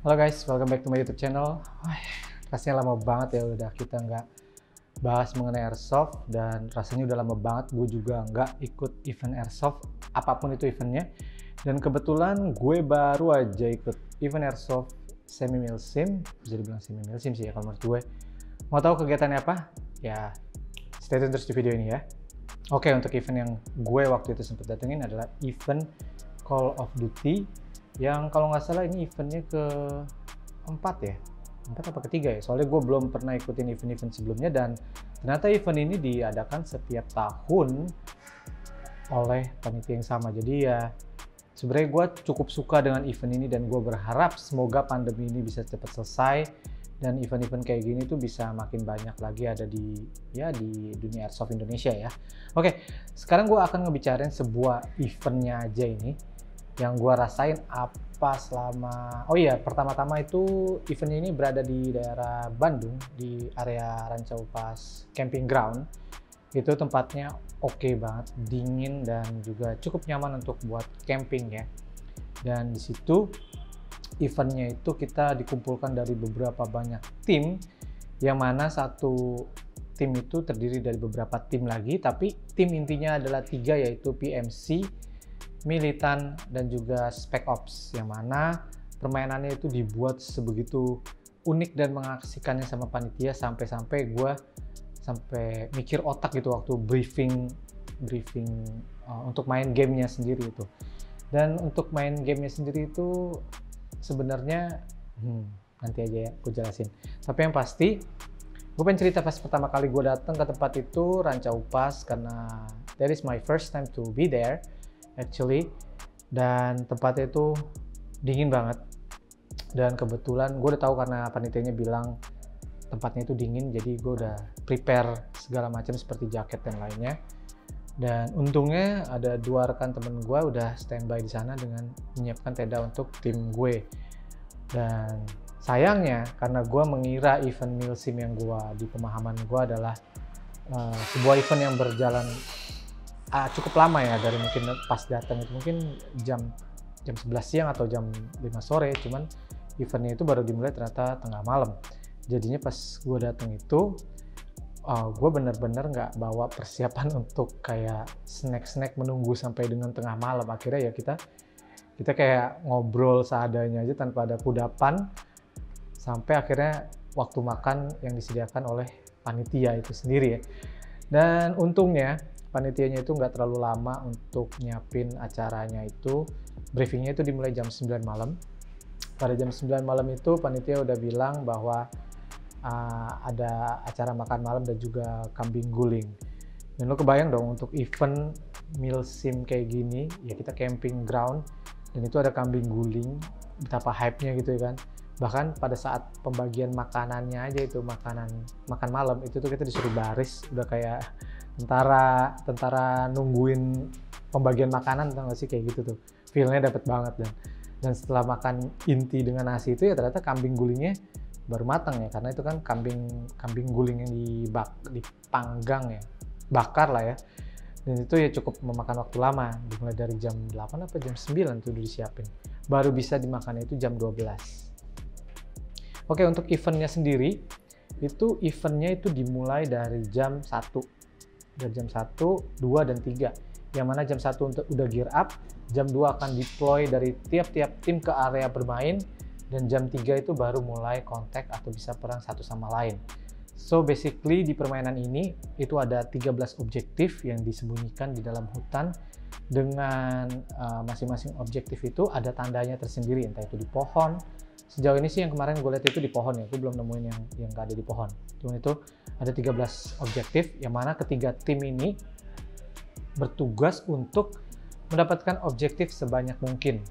Halo guys, welcome back to my YouTube channel. Rasanya lama banget ya udah kita nggak bahas mengenai airsoft, dan rasanya udah lama banget gue juga nggak ikut event airsoft, apapun itu eventnya. Dan kebetulan gue baru aja ikut event airsoft semi milsim, bisa dibilang semi milsim sih ya kalau menurut gue. Mau tahu kegiatannya apa? Ya stay tune terus di video ini ya. Oke, untuk event yang gue waktu itu sempat datengin adalah event Call of Duty, yang kalau nggak salah ini eventnya keempat ya, empat apa ketiga ya, soalnya gue belum pernah ikutin event-event sebelumnya, dan ternyata event ini diadakan setiap tahun oleh panitia yang sama. Jadi ya sebenarnya gue cukup suka dengan event ini, dan gue berharap semoga pandemi ini bisa cepat selesai dan event-event kayak gini tuh bisa makin banyak lagi ada di dunia airsoft Indonesia ya. Oke, sekarang gue akan ngebicarain sebuah eventnya aja ini yang gue rasain apa selama, pertama-tama itu eventnya ini berada di daerah Bandung, di area Rancaupas Camping Ground. Itu tempatnya oke banget, dingin dan juga cukup nyaman untuk buat camping ya. Dan di situ eventnya itu kita dikumpulkan dari beberapa banyak tim, yang mana satu tim itu terdiri dari beberapa tim lagi, tapi tim intinya adalah 3, yaitu PMC, Militan, dan juga Spec Ops, yang mana permainannya itu dibuat sebegitu unik dan mengasihkannya sama panitia, sampai-sampai gue sampai mikir otak gitu waktu briefing untuk main gamenya sendiri itu. Dan untuk main gamenya sendiri itu sebenarnya nanti aja ya gue jelasin. Tapi yang pasti gue pengen cerita pas pertama kali gue datang ke tempat itu, Rancaupas, karena that is my first time to be there actually, dan tempatnya itu dingin banget. Dan kebetulan gue udah tahu karena panitianya bilang tempatnya itu dingin, jadi gue udah prepare segala macam seperti jaket dan lainnya. Dan untungnya ada 2 rekan temen gue udah standby di sana dengan menyiapkan tenda untuk tim gue. Dan sayangnya karena gue mengira event milsim yang gue di pemahaman gue adalah sebuah event yang berjalan cukup lama ya, dari mungkin pas datang itu mungkin jam 11 siang atau jam 5 sore, cuman eventnya itu baru dimulai ternyata tengah malam. Jadinya pas gue datang itu gue bener-bener nggak bawa persiapan untuk kayak snack menunggu sampai dengan tengah malam. Akhirnya ya kita kayak ngobrol seadanya aja tanpa ada kudapan, sampai akhirnya waktu makan yang disediakan oleh panitia itu sendiri ya. Dan untungnya panitianya itu nggak terlalu lama untuk nyiapin acaranya itu. Briefingnya itu dimulai jam 9 malam. Pada jam 9 malam itu panitia udah bilang bahwa ada acara makan malam dan juga kambing guling. Dan lo kebayang dong, untuk event milsim kayak gini ya kita camping ground dan itu ada kambing guling, betapa hype-nya gitu ya kan. Bahkan pada saat pembagian makanannya aja, itu makan malam itu tuh kita disuruh baris, udah kayak tentara nungguin pembagian makanan, tau gak sih, kayak gitu tuh. Feel-nya dapet banget. Dan setelah makan inti dengan nasi itu ya ternyata kambing gulingnya baru matang ya, karena itu kan kambing guling yang dipanggang ya, bakar lah ya. Dan itu ya cukup memakan waktu lama, dimulai dari jam 8 apa jam 9 tuh udah disiapin. Baru bisa dimakannya itu jam 12. Oke, untuk eventnya sendiri, eventnya itu dimulai dari jam 1. Dari jam 1, 2, dan 3. Yang mana jam 1 untuk udah gear up, jam 2 akan deploy dari tiap-tiap tim ke area bermain, dan jam 3 itu baru mulai kontak atau bisa perang satu sama lain. So basically di permainan ini itu ada 13 objektif yang disembunyikan di dalam hutan, dengan masing-masing objektif itu ada tandanya tersendiri, entah itu di pohon. Sejauh ini sih yang kemarin gue lihat itu di pohon ya, gue belum nemuin yang nggak ada di pohon. Cuman itu ada 13 objektif, yang mana ketiga tim ini bertugas untuk mendapatkan objektif sebanyak mungkin.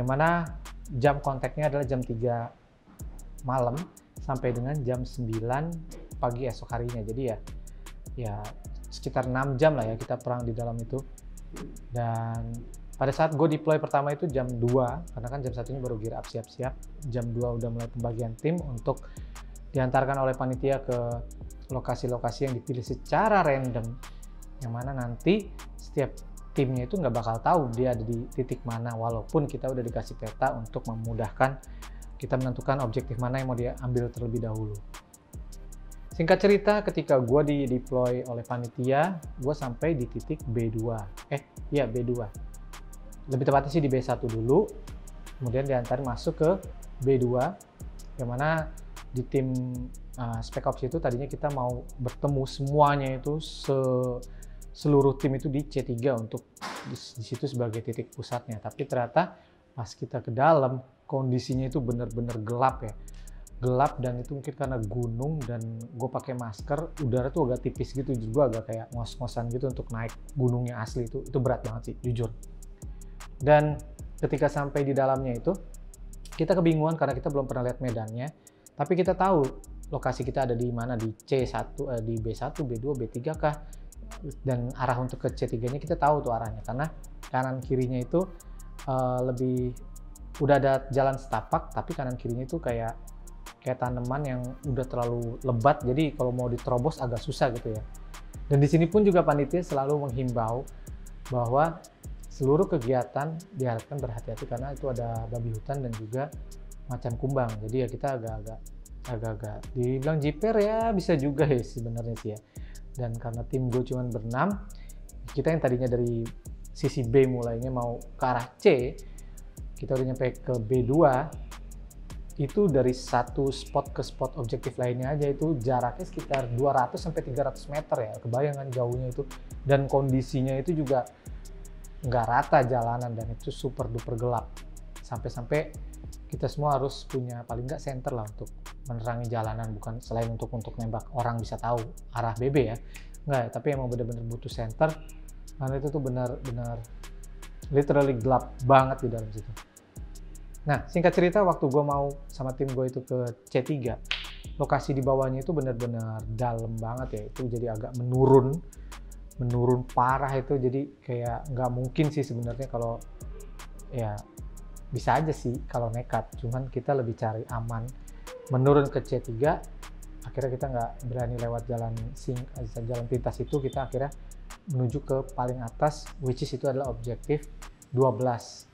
Yang mana jam kontaknya adalah jam 3 malam sampai dengan jam 9 pagi esok harinya. Jadi ya sekitar 6 jam lah ya kita perang di dalam itu. Dan pada saat gue deploy pertama itu jam 2, karena kan jam 1-nya baru gear up siap-siap. Jam 2 udah mulai pembagian tim untuk diantarkan oleh panitia ke lokasi-lokasi yang dipilih secara random, yang mana nanti setiap timnya itu nggak bakal tahu dia ada di titik mana, walaupun kita udah dikasih peta untuk memudahkan kita menentukan objektif mana yang mau dia ambil terlebih dahulu. Singkat cerita, ketika gue di-deploy oleh panitia, gue sampai di titik B2. B2. Lebih tepatnya sih di B1 dulu, kemudian diantar masuk ke B2, yang mana di tim Spec Ops itu tadinya kita mau bertemu semuanya itu, seluruh tim itu di C3 untuk di situ sebagai titik pusatnya. Tapi ternyata pas kita ke dalam, kondisinya itu benar-benar gelap ya. Gelap, dan itu mungkin karena gunung dan gue pakai masker, udara tuh agak tipis gitu, gue agak kayak ngos-ngosan gitu untuk naik gunungnya asli. Itu berat banget sih, jujur. Dan ketika sampai di dalamnya itu, kita kebingungan karena kita belum pernah lihat medannya, tapi kita tahu lokasi kita ada di mana, di C1, di B1, B2, B3 kah, dan arah untuk ke C3-nya kita tahu tuh arahnya, karena kanan kirinya itu udah ada jalan setapak, tapi kanan kirinya itu kayak tanaman yang udah terlalu lebat, jadi kalau mau diterobos agak susah gitu ya. Dan di sini pun juga panitia selalu menghimbau bahwa seluruh kegiatan diharapkan berhati-hati karena itu ada babi hutan dan juga macan kumbang. Jadi ya kita agak-agak dibilang jiper ya, bisa juga ya sebenarnya sih ya. Dan karena tim gue cuma berenam, kita yang tadinya dari sisi B mulainya mau ke arah C, kita udah nyampe ke B2, itu dari satu spot ke spot objektif lainnya aja itu jaraknya sekitar 200 sampai 300 meter ya, kebayangan jauhnya itu. Dan kondisinya itu juga nggak rata jalanan dan itu super duper gelap. Sampai-sampai kita semua harus punya paling nggak senter lah untuk menerangi jalanan, bukan selain untuk nembak orang bisa tahu arah BB ya. Nggak, tapi emang bener-bener butuh senter karena itu tuh benar-benar literally gelap banget di dalam situ. Nah, singkat cerita, waktu gue mau sama tim gue itu ke C3, lokasi di bawahnya itu benar-benar dalam banget ya, itu jadi agak menurun parah itu, jadi kayak nggak mungkin sih sebenarnya kalau ya bisa aja sih kalau nekat, cuman kita lebih cari aman, menurun ke C3, akhirnya kita nggak berani lewat jalan pintas itu, kita akhirnya menuju ke paling atas, which is itu adalah objektif 12.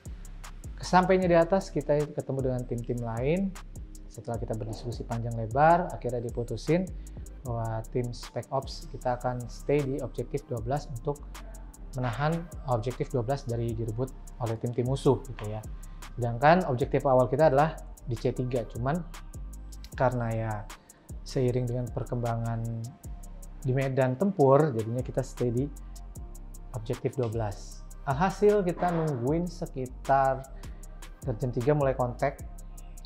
Sampainya di atas, kita ketemu dengan tim-tim lain. Setelah kita berdiskusi panjang lebar, akhirnya diputusin bahwa tim Spec Ops kita akan stay di objektif 12 untuk menahan objektif 12 dari direbut oleh tim-tim musuh gitu ya. Sedangkan objektif awal kita adalah di C3, cuman karena ya seiring dengan perkembangan di medan tempur, jadinya kita stay di objektif 12. Alhasil kita nungguin sekitar dari jam 3 mulai kontak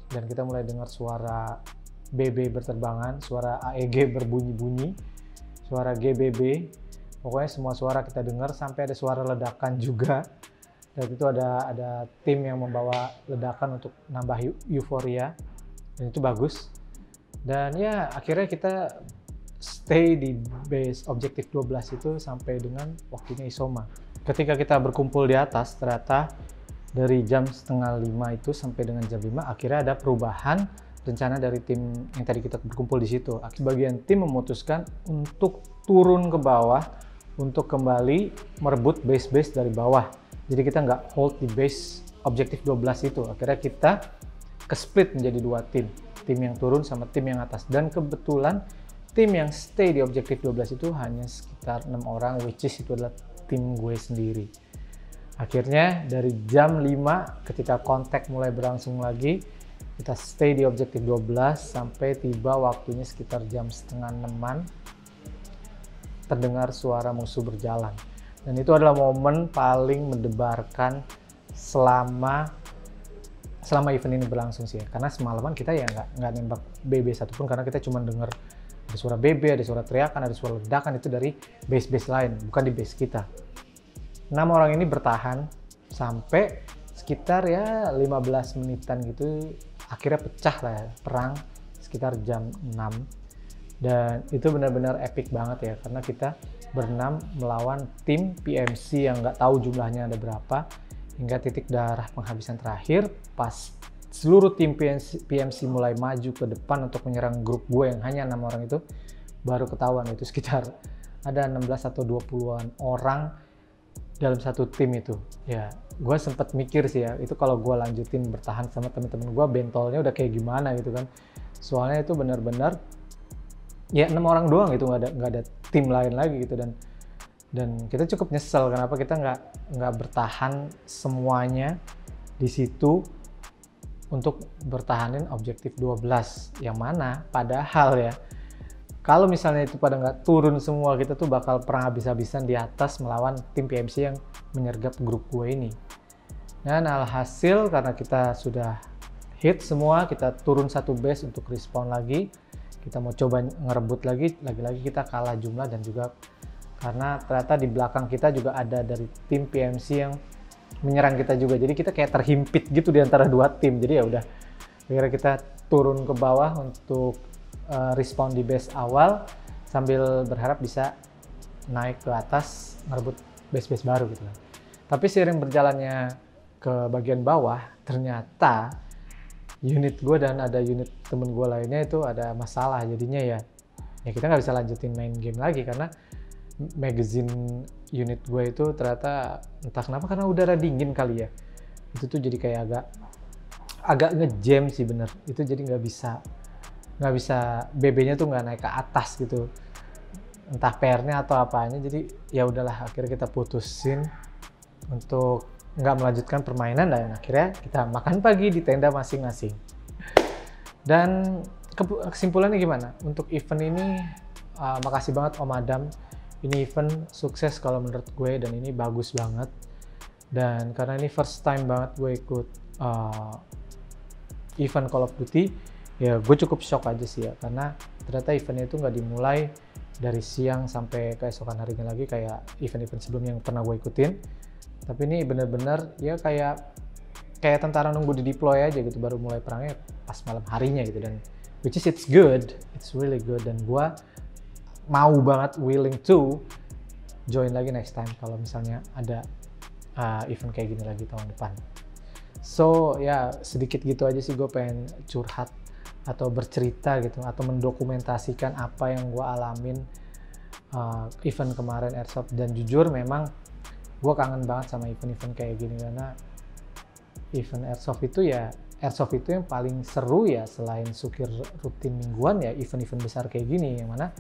dan kita mulai dengar suara BB berterbangan, suara AEG berbunyi-bunyi, suara GBB, pokoknya semua suara kita dengar sampai ada suara ledakan juga. Dan itu ada tim yang membawa ledakan untuk nambah euforia dan itu bagus. Dan ya akhirnya kita stay di base objektif 12 itu sampai dengan waktunya isoma. Ketika kita berkumpul di atas, ternyata dari jam 4:30 itu sampai dengan jam 5 akhirnya ada perubahan rencana dari tim yang tadi kita berkumpul di situ. Bagian tim memutuskan untuk turun ke bawah untuk kembali merebut base-base dari bawah. Jadi kita nggak hold di base objektif 12 itu. Akhirnya kita ke-split menjadi dua tim. Tim yang turun sama tim yang atas. Dan kebetulan tim yang stay di objektif 12 itu hanya sekitar 6 orang, which is itu adalah tim gue sendiri. Akhirnya dari jam 5 ketika kontak mulai berlangsung lagi, kita stay di objektif 12 sampai tiba waktunya sekitar jam 5:30 terdengar suara musuh berjalan. Dan itu adalah momen paling mendebarkan selama event ini berlangsung sih ya. Karena semalaman kita ya nggak nembak BB satupun karena kita cuma dengar ada suara BB, ada suara teriakan, ada suara ledakan itu dari base-base lain, bukan di base kita. 6 orang ini bertahan sampai sekitar ya 15 menitan gitu, akhirnya pecah lah ya, perang sekitar jam 6. Dan itu benar-benar epic banget ya, karena kita berenam melawan tim PMC yang nggak tahu jumlahnya ada berapa, hingga titik darah penghabisan terakhir pas seluruh tim PMC mulai maju ke depan untuk menyerang grup gue yang hanya 6 orang itu, baru ketahuan itu sekitar ada 16 atau 20-an orang dalam satu tim itu. Ya, gue sempat mikir sih ya, itu kalau gue lanjutin bertahan sama temen-temen gue, bentolnya udah kayak gimana gitu kan. Soalnya itu benar-benar ya 6 orang doang gitu, nggak ada tim lain lagi gitu, dan kita cukup nyesel kenapa kita nggak bertahan semuanya di situ untuk bertahanin objektif 12, yang mana padahal ya kalau misalnya itu pada nggak turun semua, kita tuh bakal perang habis-habisan di atas melawan tim PMC yang menyergap grup gue ini. Dan alhasil karena kita sudah hit semua, kita turun satu base untuk respawn lagi, kita mau coba ngerebut lagi kita kalah jumlah, dan juga karena ternyata di belakang kita juga ada dari tim PMC yang menyerang kita juga, jadi kita kayak terhimpit gitu di antara dua tim. Jadi ya udah, akhirnya kita turun ke bawah untuk respawn di base awal sambil berharap bisa naik ke atas ngerebut base-base baru gitu kan. Tapi seiring berjalannya ke bagian bawah, ternyata unit gue dan ada unit temen gue lainnya itu ada masalah, jadinya ya kita nggak bisa lanjutin main game lagi karena magazine unit gue itu ternyata entah kenapa, karena udara dingin kali ya, itu tuh jadi kayak agak ngejam sih bener, itu jadi nggak bisa BB-nya tuh nggak naik ke atas gitu, entah PR-nya atau apanya. Jadi ya udahlah, akhirnya kita putusin untuk nggak melanjutkan permainan, dan akhirnya kita makan pagi di tenda masing-masing. Dan kesimpulannya gimana untuk event ini? Makasih banget Om Adam, ini event sukses kalau menurut gue, dan ini bagus banget. Dan karena ini first time banget gue ikut event Call of Duty, ya gue cukup shock aja sih ya, karena ternyata eventnya itu nggak dimulai dari siang sampai keesokan harinya lagi kayak event-event sebelumnya yang pernah gue ikutin. Tapi ini bener-bener ya kayak tentara nunggu di deploy aja gitu, baru mulai perangnya pas malam harinya gitu, dan which is it's good, it's really good, dan gue mau banget willing to join lagi next time kalau misalnya ada event kayak gini lagi tahun depan. So ya sedikit gitu aja sih, gue pengen curhat atau bercerita gitu, atau mendokumentasikan apa yang gue alamin event kemarin Airsoft. Dan jujur memang gue kangen banget sama event-event kayak gini, karena event Airsoft itu yang paling seru ya, selain sukir rutin mingguan ya event-event besar kayak gini, yang mana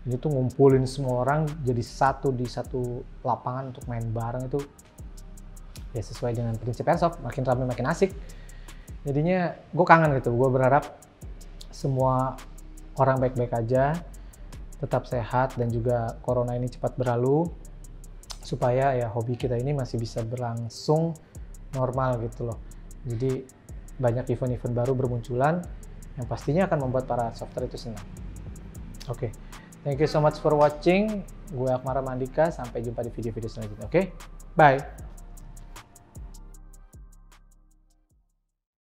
ini tuh ngumpulin semua orang jadi satu di satu lapangan untuk main bareng. Itu ya sesuai dengan prinsip Airsoft, makin ramai makin asik. Jadinya gue kangen gitu, gue berharap semua orang baik-baik aja, tetap sehat, dan juga corona ini cepat berlalu supaya ya hobi kita ini masih bisa berlangsung normal gitu loh. Jadi banyak event-event baru bermunculan yang pastinya akan membuat para softer itu senang. Oke, thank you so much for watching. Gue Akmal Ramandika, sampai jumpa di video-video selanjutnya. Oke, bye.